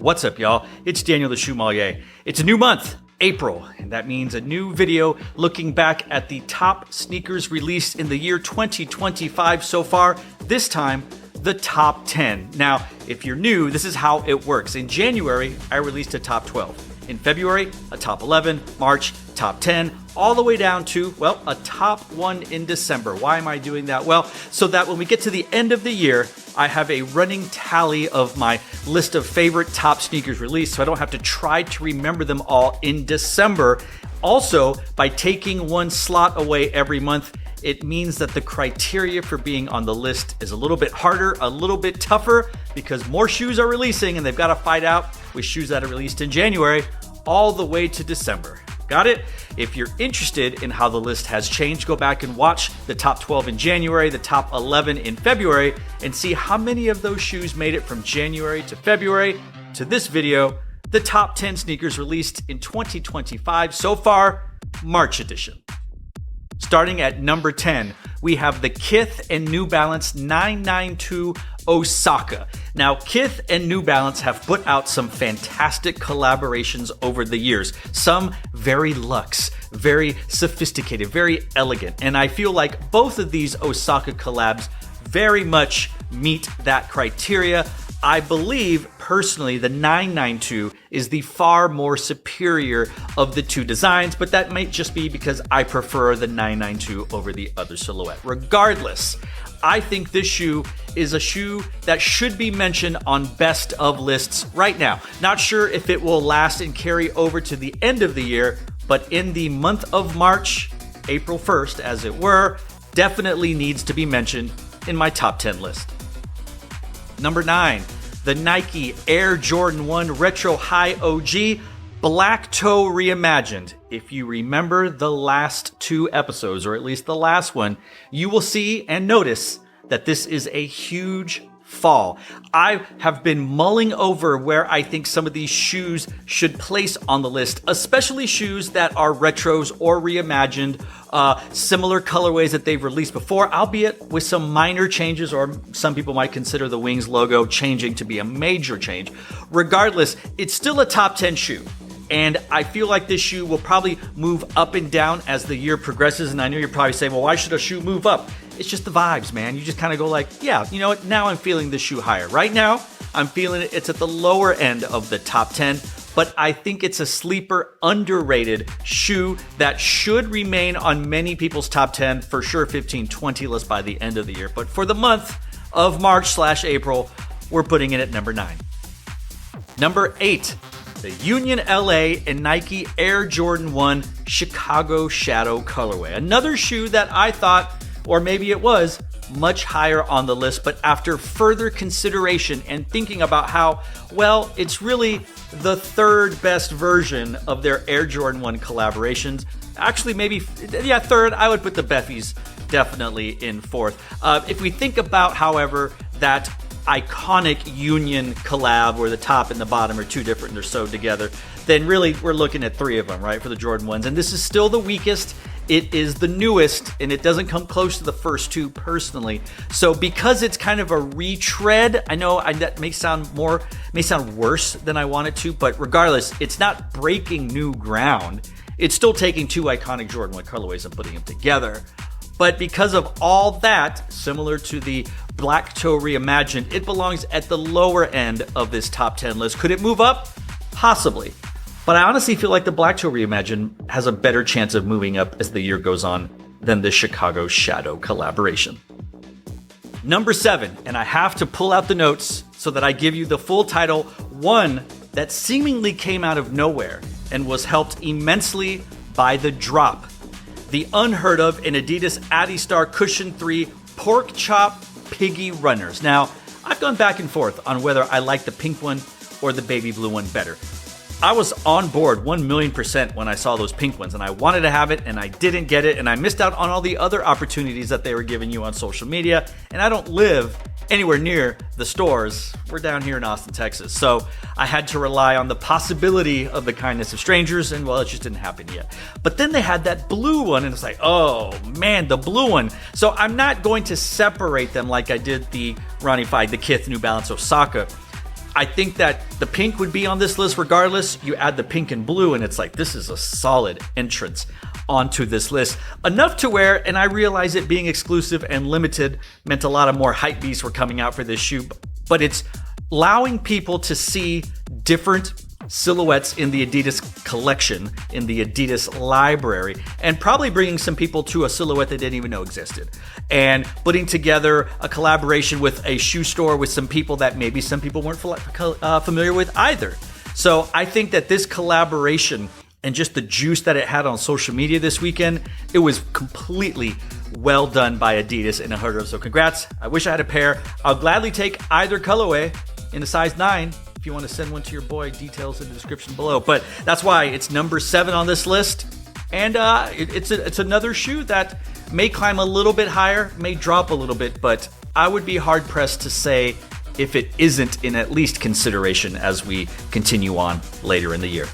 What's up, y'all? It's Daniel the Shoemmelier. It's a new month, April, and that means a new video looking back at the top sneakers released in the year 2025 so far. This time, the top 10. Now, if you're new, this is how it works. In January, I released a top 12. In February, a top 11, March, top 10, all the way down to, well, a top 1 in December. Why am I doing that? Well, so that when we get to the end of the year, I have a running tally of my list of favorite top sneakers released, so I don't have to try to remember them all in December. Also, by taking one slot away every month, it means that the criteria for being on the list is a little bit harder, a little bit tougher, because more shoes are releasing and they've got to fight out with shoes that are released in January all the way to December. Got it? If you're interested in how the list has changed, go back and watch the top 12 in January, the top 11 in February, and see how many of those shoes made it from January to February to this video, the top 10 sneakers released in 2025 so far, March edition. Starting at number 10, we have the Kith and New Balance 992 Osaka. Now, Kith and New Balance have put out some fantastic collaborations over the years. Some very luxe, very sophisticated, very elegant. And I feel like both of these Osaka collabs very much meet that criteria. I believe, personally, the 992 is the far more superior of the two designs, but that might just be because I prefer the 992 over the other silhouette. Regardless, I think this shoe is a shoe that should be mentioned on best of lists right now. Not sure if it will last and carry over to the end of the year, but in the month of March, April 1st, as it were, definitely needs to be mentioned in my top 10 list. Number 9, the Nike Air Jordan 1 Retro High OG Black Toe Reimagined. If you remember the last 2 episodes, or at least the last one, you will see and notice that this is a huge fall. I have been mulling over where I think some of these shoes should place on the list, especially shoes that are retros or reimagined, similar colorways that they've released before, albeit with some minor changes, or some people might consider the Wings logo changing to be a major change. Regardless, it's still a top 10 shoe. And I feel like this shoe will probably move up and down as the year progresses. And I know you're probably saying, well, why should a shoe move up? It's just the vibes, man. You just kind of go like, yeah, you know what? Now I'm feeling this shoe higher. Right now, I'm feeling it. It's at the lower end of the top 10. But I think it's a sleeper, underrated shoe that should remain on many people's top 10, for sure 15, 20 list by the end of the year. But for the month of March/April, we're putting it at number 9. Number 8. The Union LA and Nike Air Jordan 1 Chicago Shadow colorway. Another shoe that I thought, or maybe it was, much higher on the list, but after further consideration and thinking about how, well, it's really the third best version of their Air Jordan 1 collaborations. Actually, maybe, yeah, third. I would put the Beffies definitely in fourth. If we think about, however, that iconic Union collab where the top and the bottom are two different and they're sewed together, then really we're looking at 3 of them, right, for the Jordan 1s. And this is still the weakest. It is the newest, and it doesn't come close to the first 2 personally. So because it's kind of a retread, I know that may sound worse than I want it to, but regardless, it's not breaking new ground. It's still taking 2 iconic Jordan 1 colorways and putting them together. But because of all that, similar to the Black Toe Reimagined, it belongs at the lower end of this top 10 list. Could it move up? Possibly. But I honestly feel like the Black Toe Reimagined has a better chance of moving up as the year goes on than the Chicago Shadow collaboration. Number 7, and I have to pull out the notes so that I give you the full title, one that seemingly came out of nowhere and was helped immensely by the drop. The unheard of in Adidas Adistar Cushion 3 Pork Chop Piggy Runners. Now, I've gone back and forth on whether I like the pink one or the baby blue one better. I was on board 1,000,000% when I saw those pink ones, and I wanted to have it, and I didn't get it, and I missed out on all the other opportunities that they were giving you on social media, and I don't live anywhere near the stores. We're down here in Austin, Texas, so I had to rely on the possibility of the kindness of strangers, and well, it just didn't happen yet. But then they had that blue one, and it's like, oh man, the blue one. So I'm not going to separate them like I did the Ronnie Fieg, the Kith New Balance Osaka. I think that the pink would be on this list regardless. You add the pink and blue, and it's like, this is a solid entrance onto this list. Enough to where, and I realize it being exclusive and limited meant a lot of more hype beasts were coming out for this shoe, but it's allowing people to see different silhouettes in the Adidas collection, in the Adidas library, and probably bringing some people to a silhouette they didn't even know existed, and putting together a collaboration with a shoe store with some people that maybe some people weren't familiar with either. So I think that this collaboration and just the juice that it had on social media this weekend, it was completely well done by Adidas and Adidas. So congrats. I wish I had a pair. I'll gladly take either colorway in a size 9. If you want to send one to your boy, details in the description below. But that's why it's number 7 on this list. And it's another shoe that may climb a little bit higher, may drop a little bit, but I would be hard pressed to say if it isn't in at least consideration as we continue on later in the year.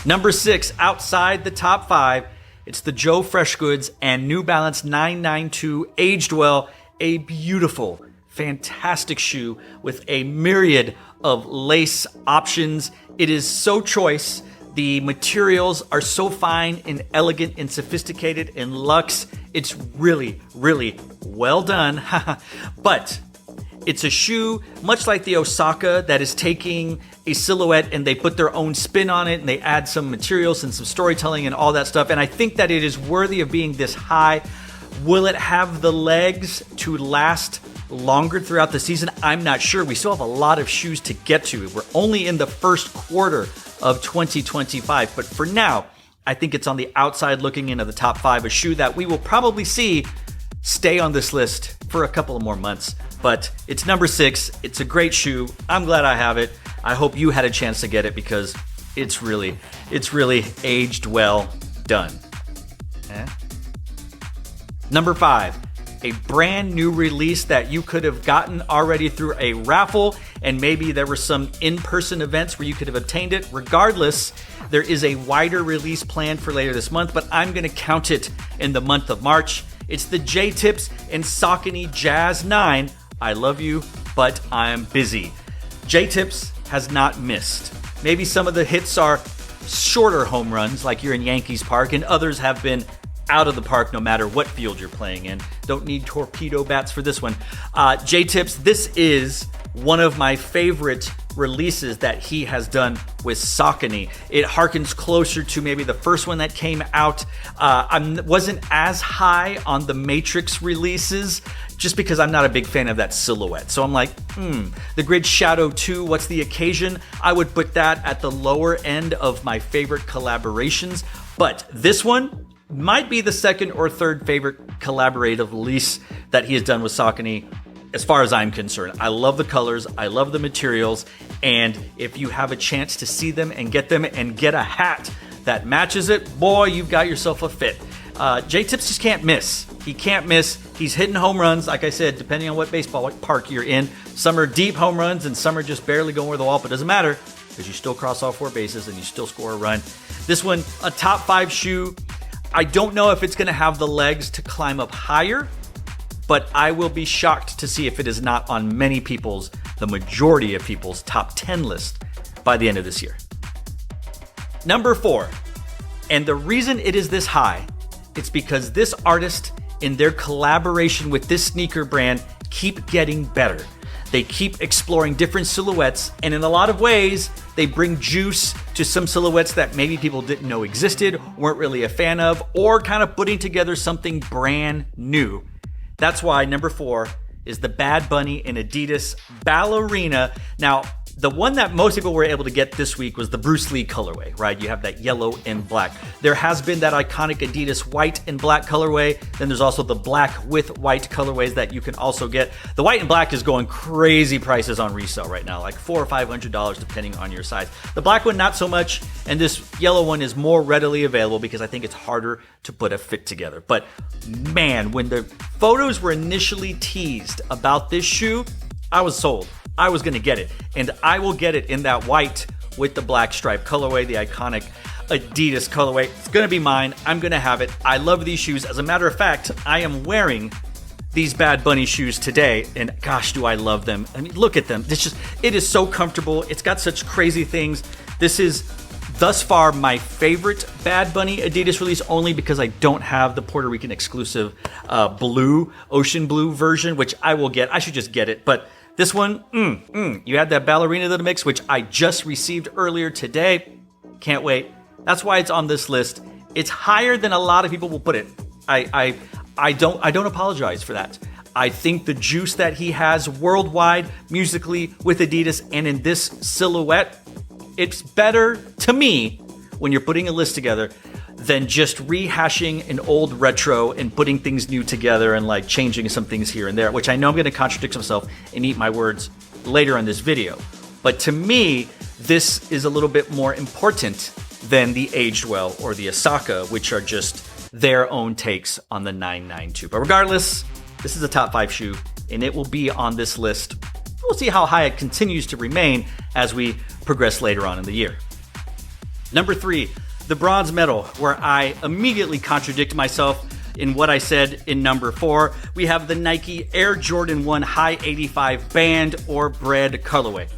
Number 6, outside the top 5, it's the Joe Freshgoods and New Balance 992 Aged Well, a beautiful, fantastic shoe with a myriad of lace options. It is so choice. The materials are so fine and elegant and sophisticated and luxe. It's really, really well done. But it's a shoe, much like the Osaka, that is taking a silhouette and they put their own spin on it and they add some materials and some storytelling and all that stuff. And I think that it is worthy of being this high. Will it have the legs to last longer throughout the season? I'm not sure. We still have a lot of shoes to get to. We're only in the first quarter of 2025. But for now, I think it's on the outside looking into the top 5, a shoe that we will probably see stay on this list for a couple of more months. But it's number 6. It's a great shoe. I'm glad I have it. I hope you had a chance to get it because it's really aged well done. Number 5, a brand new release that you could have gotten already through a raffle, and maybe there were some in-person events where you could have obtained it. Regardless, there is a wider release planned for later this month, but I'm going to count it in the month of March. It's the J-Tips and Saucony Jazz 9. I love you, but I'm busy. J-Tips has not missed. Maybe some of the hits are shorter home runs, like you're in Yankees Park, and others have been out of the park no matter what field you're playing in. Don't need torpedo bats for this one. J-Tips, this is one of my favorite releases that he has done with Saucony. It harkens closer to maybe the first one that came out. I wasn't as high on the Matrix releases just because I'm not a big fan of that silhouette. So I'm like, the Grid Shadow 2, what's the occasion? I would put that at the lower end of my favorite collaborations. But this one might be the second or third favorite collaborative release that he has done with Saucony, as far as I'm concerned. I love the colors, I love the materials, and if you have a chance to see them and get a hat that matches it, boy, you've got yourself a fit. J-Tips just can't miss. He can't miss. He's hitting home runs, like I said, depending on what baseball park you're in. Some are deep home runs and some are just barely going over the wall, but it doesn't matter because you still cross all 4 bases and you still score a run. This one, a top 5 shoe. I don't know if it's going to have the legs to climb up higher, but I will be shocked to see if it is not on many people's, the majority of people's top 10 list by the end of this year. Number 4, and the reason it is this high, it's because this artist in their collaboration with this sneaker brand keep getting better. They keep exploring different silhouettes, and in a lot of ways, they bring juice to some silhouettes that maybe people didn't know existed, weren't really a fan of, or kind of putting together something brand new. That's why number 4 is the Bad Bunny and Adidas Ballerina. Now, the one that most people were able to get this week was the Bruce Lee colorway, right? You have that yellow and black. There has been that iconic Adidas white and black colorway. Then there's also the black with white colorways that you can also get. The white and black is going crazy prices on resale right now, like $400 or $500 depending on your size. The black one, not so much. And this yellow one is more readily available because I think it's harder to put a fit together. But man, when the photos were initially teased about this shoe, I was sold. I was going to get it, and I will get it in that white with the black stripe colorway, the iconic Adidas colorway. It's going to be mine. I'm going to have it. I love these shoes. As a matter of fact, I am wearing these Bad Bunny shoes today, and gosh, do I love them. I mean, look at them. It is so comfortable. It's got such crazy things. This is thus far my favorite Bad Bunny Adidas release, only because I don't have the Puerto Rican exclusive ocean blue version, which I will get. I should just get it. But this one, you had that ballerina to the mix, which I just received earlier today. Can't wait. That's why it's on this list. It's higher than a lot of people will put it. I don't apologize for that. I think the juice that he has worldwide, musically, with Adidas, and in this silhouette, it's better to me when you're putting a list together than just rehashing an old retro and putting things new together and like changing some things here and there, which I know I'm going to contradict myself and eat my words later in this video. But to me, this is a little bit more important than the Aged Well or the Osaka, which are just their own takes on the 992. But regardless, this is a top 5 shoe, and it will be on this list. We'll see how high it continues to remain as we progress later on in the year. Number 3, the bronze medal, where I immediately contradict myself in what I said in number 4. We have the Nike Air Jordan 1 High 85 Band or Bread colorway.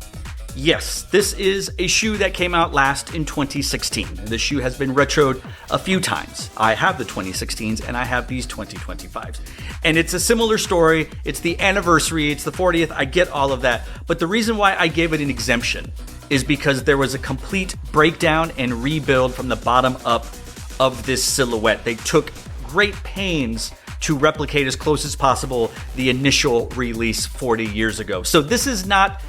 Yes, this is a shoe that came out last in 2016. This shoe has been retroed a few times. I have the 2016s and I have these 2025s. And it's a similar story. It's the anniversary, it's the 40th. I get all of that. But the reason why I gave it an exemption is because there was a complete breakdown and rebuild from the bottom up of this silhouette. They took great pains to replicate as close as possible the initial release 40 years ago. So this is not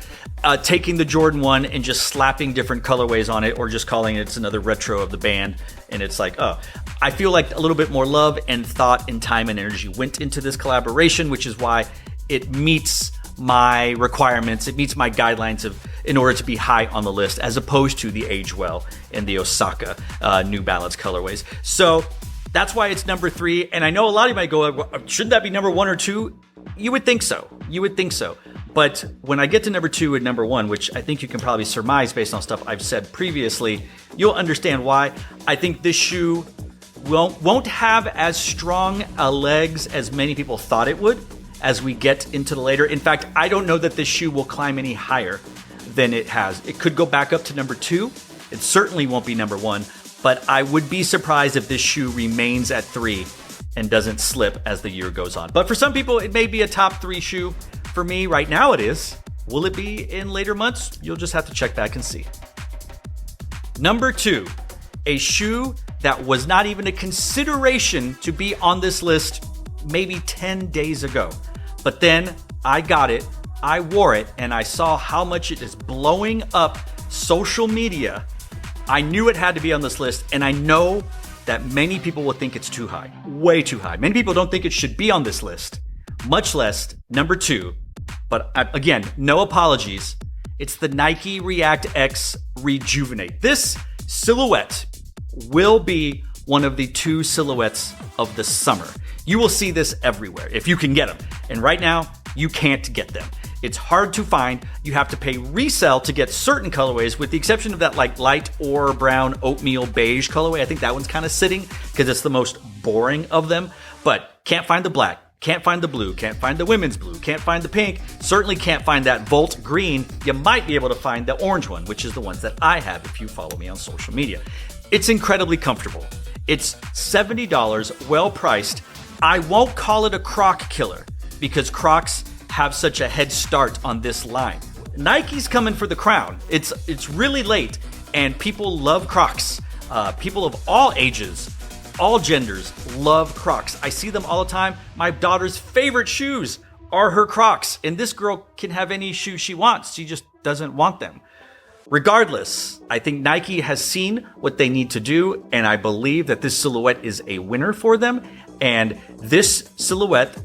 taking the Jordan 1 and just slapping different colorways on it, or just calling it another retro of the band. And it's like, oh, I feel like a little bit more love and thought and time and energy went into this collaboration, which is why it meets my requirements. It meets my guidelines in order to be high on the list, as opposed to the Aged Well and the Osaka New Balance colorways. So that's why it's number 3. And I know a lot of you might go, shouldn't that be number 1 or 2? You would think so. But when I get to number 2 and number 1, which I think you can probably surmise based on stuff I've said previously, you'll understand why. I think this shoe won't have as strong legs as many people thought it would as we get into the later. In fact, I don't know that this shoe will climb any higher than it has. It could go back up to number 2. It certainly won't be number 1, but I would be surprised if this shoe remains at 3 and doesn't slip as the year goes on. But for some people, it may be a top 3 shoe. For me, right now it is. Will it be in later months? You'll just have to check back and see. Number 2, a shoe that was not even a consideration to be on this list maybe 10 days ago. But then I got it, I wore it, and I saw how much it is blowing up social media. I knew it had to be on this list, and I know that many people will think it's too high, way too high. Many people don't think it should be on this list, much less number 2. But again, no apologies. It's the Nike React X Rejuvenate. This silhouette will be one of the 2 silhouettes of the summer. You will see this everywhere if you can get them. And right now, you can't get them. It's hard to find. You have to pay resale to get certain colorways, with the exception of that like light or brown oatmeal beige colorway. I think that one's kind of sitting because it's the most boring of them. But can't find the black. Can't find the blue, can't find the women's blue, can't find the pink, certainly can't find that Volt green. You might be able to find the orange one, which is the ones that I have if you follow me on social media. It's incredibly comfortable. It's $70, well priced. I won't call it a Croc killer because Crocs have such a head start on this line. Nike's coming for the crown. It's really late, and people love Crocs. People of all ages, all genders love Crocs. I see them all the time. My daughter's favorite shoes are her Crocs, and this girl can have any shoe she wants. She just doesn't want them. Regardless, I think Nike has seen what they need to do, and I believe that this silhouette is a winner for them. And this silhouette,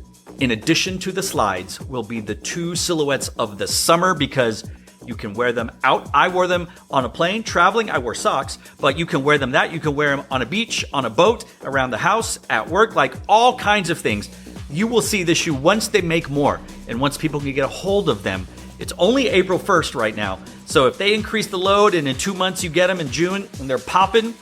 in addition to the slides, will be the 2 silhouettes of the summer because you can wear them out. I wore them on a plane, traveling. I wore socks, but you can wear them you can wear them on a beach, on a boat, around the house, at work, like all kinds of things. You will see this shoe once they make more and once people can get a hold of them. It's only April 1st right now. So if they increase the load and in 2 months you get them in June and they're popping,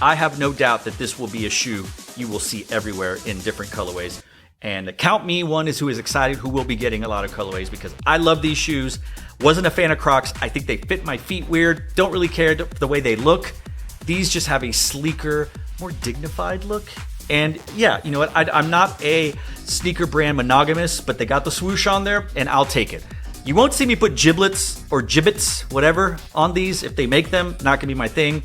I have no doubt that this will be a shoe you will see everywhere in different colorways. And count me one is who is excited, who will be getting a lot of colorways because I love these shoes. Wasn't a fan of Crocs. I think they fit my feet weird. Don't really care the way they look. These just have a sleeker, more dignified look. And yeah, you know what? I'm not a sneaker brand monogamous, but they got the swoosh on there and I'll take it. You won't see me put giblets or gibbets, whatever, on these. If they make them, not gonna be my thing.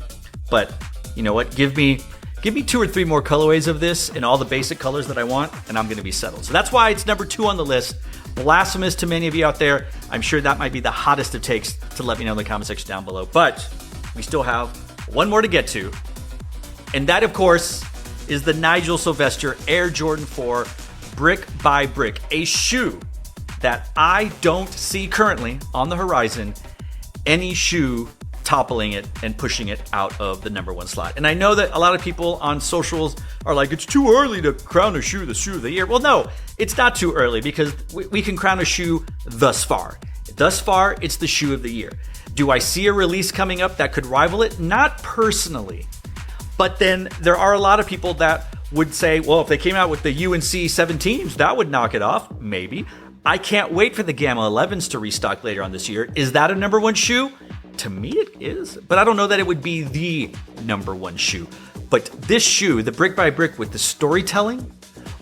But you know what? Give me 2 or 3 more colorways of this in all the basic colors that I want, and I'm gonna be settled. So that's why it's number 2 on the list. Blasphemous to many of you out there. I'm sure that might be the hottest of takes to let me know in the comment section down below. But we still have one more to get to. And that, of course, is the Nigel Sylvester Air Jordan 4 Brick by Brick, a shoe that I don't see currently on the horizon any shoe toppling it and pushing it out of the number 1 slot. And I know that a lot of people on socials are like, it's too early to crown a shoe the shoe of the year. Well, no, it's not too early because we can crown a shoe thus far. Thus far, it's the shoe of the year. Do I see a release coming up that could rival it? Not personally. But then there are a lot of people that would say, well, if they came out with the UNC 17s, that would knock it off. Maybe. I can't wait for the Gamma 11s to restock later on this year. Is that a number 1 shoe? To me, it is. But I don't know that it would be the number 1 shoe. But this shoe, the Brick by Brick, with the storytelling,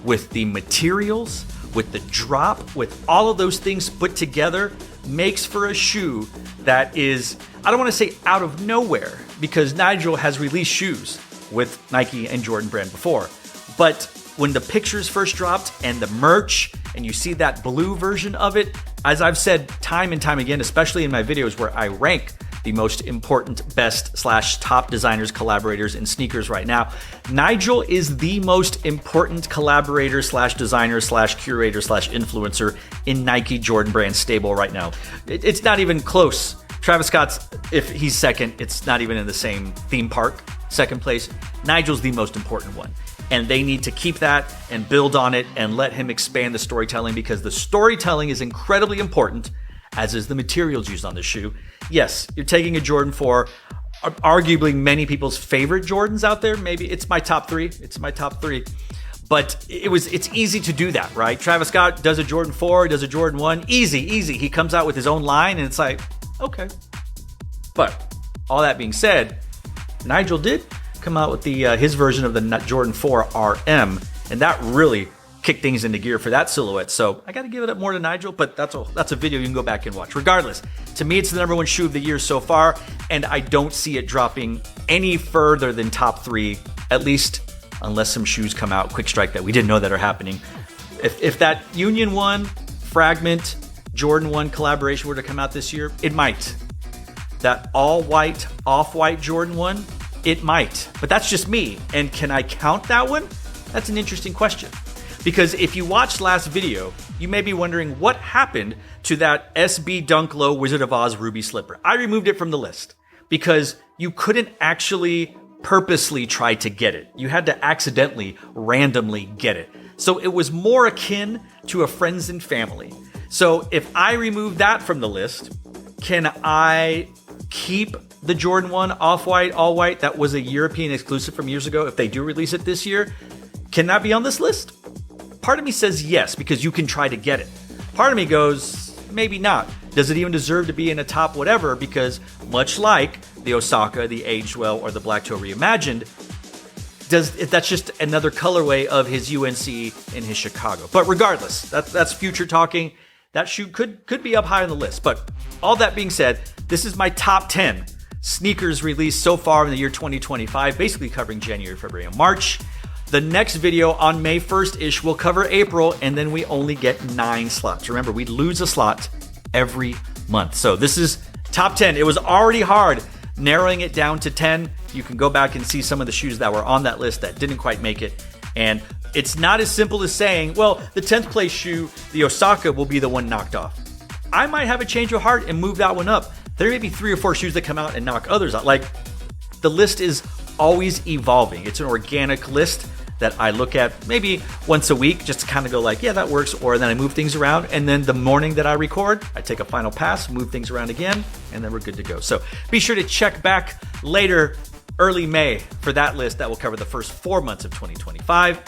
with the materials, with the drop, with all of those things put together, makes for a shoe that is, I don't want to say out of nowhere, because Nigel has released shoes with Nike and Jordan brand before. But when the pictures first dropped and the merch, and you see that blue version of it, as I've said time and time again, especially in my videos where I rank the most important, best / top designers, collaborators in sneakers right now, Nigel is the most important collaborator / designer / curator / influencer in Nike Jordan brand stable right now. It's not even close. Travis Scott's, if he's second, it's not even in the same theme park. Second place, Nigel's the most important one. And they need to keep that and build on it and let him expand the storytelling because the storytelling is incredibly important, as is the materials used on the shoe. Yes, you're taking a Jordan 4, arguably many people's favorite Jordans out there. Maybe it's my top 3. It's my top 3. But it's easy to do that, right? Travis Scott does a Jordan 4, does a Jordan 1. Easy. He comes out with his own line and it's like, okay. But all that being said, Nigel did come out with the his version of the Jordan 4 RM, and that really kicked things into gear for that silhouette. So I got to give it up more to Nigel, but that's a video you can go back and watch. Regardless, to me, it's the number 1 shoe of the year so far, and I don't see it dropping any further than top 3, at least unless some shoes come out quick strike that we didn't know that are happening. If that Union 1, Fragment, Jordan 1 collaboration were to come out this year, it might. That all-white, off-white Jordan 1, it might, but that's just me. And can I count that one? That's an interesting question. Because if you watched last video, you may be wondering what happened to that SB Dunk Low Wizard of Oz Ruby slipper. I removed it from the list because you couldn't actually purposely try to get it. You had to accidentally, randomly get it. So it was more akin to a friends and family. So if I remove that from the list, can I keep the Jordan 1 off-white, all-white that was a European exclusive from years ago if they do release it this year? Can that be on this list? Part of me says yes, because you can try to get it. Part of me goes, maybe not. Does it even deserve to be in a top whatever? Because much like the Osaka, the Aged Well, or the Black Toe Reimagined, that's just another colorway of his UNC and his Chicago. But regardless, that's future talking. That shoe could be up high on the list. But all that being said, this is my top 10 sneakers released so far in the year 2025, basically covering January, February, and March. The next video on May 1st-ish will cover April, and then we only get 9 slots. Remember, we lose a slot every month. So this is top 10. It was already hard narrowing it down to 10. You can go back and see some of the shoes that were on that list that didn't quite make it. And it's not as simple as saying, well, the 10th place shoe, the Osaka, will be the one knocked off. I might have a change of heart and move that one up. There may be 3 or 4 shoes that come out and knock others out. Like, the list is always evolving. It's an organic list that I look at maybe once a week just to kind of go like, yeah, that works. Or then I move things around. And then the morning that I record, I take a final pass, move things around again, and then we're good to go. So be sure to check back later, early May, for that list that will cover the first 4 months of 2025.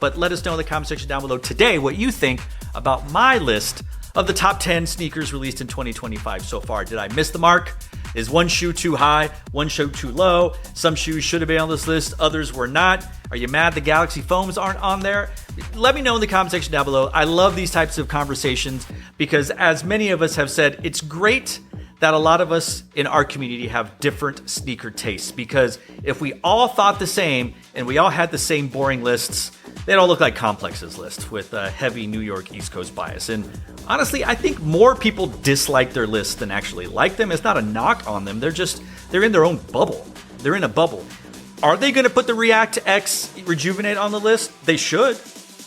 but let us know in the comment section down below today what you think about my list of the top 10 sneakers released in 2025 so far. Did I miss the mark? Is one shoe too high? One shoe too low? Some shoes should have been on this list, others were not. Are you mad the Galaxy Foams aren't on there? Let me know in the comment section down below. I love these types of conversations because, as many of us have said, it's great that a lot of us in our community have different sneaker tastes, because if we all thought the same and we all had the same boring lists, they'd all look like Complex's list with a heavy New York East Coast bias. And honestly, I think more people dislike their lists than actually like them. It's not a knock on them. They're in their own bubble. They're in a bubble. Are they going to put the React X Rejuvenate on the list? They should.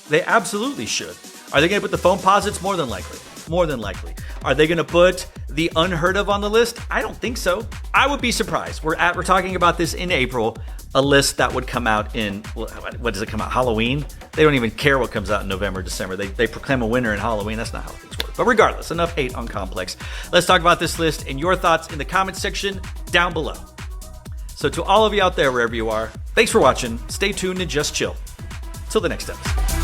They absolutely should. Are they going to put the foam posits? More than likely. More than likely. Are they going to put the unheard of on the list? I don't think so. I would be surprised. We're talking about this in April, a list that would come out in, what does it come out? Halloween? They don't even care what comes out in November, December. They proclaim a winner in Halloween. That's not how things work. But regardless, enough hate on Complex. Let's talk about this list and your thoughts in the comments section down below. So to all of you out there, wherever you are, thanks for watching. Stay tuned and just chill. Till the next episode.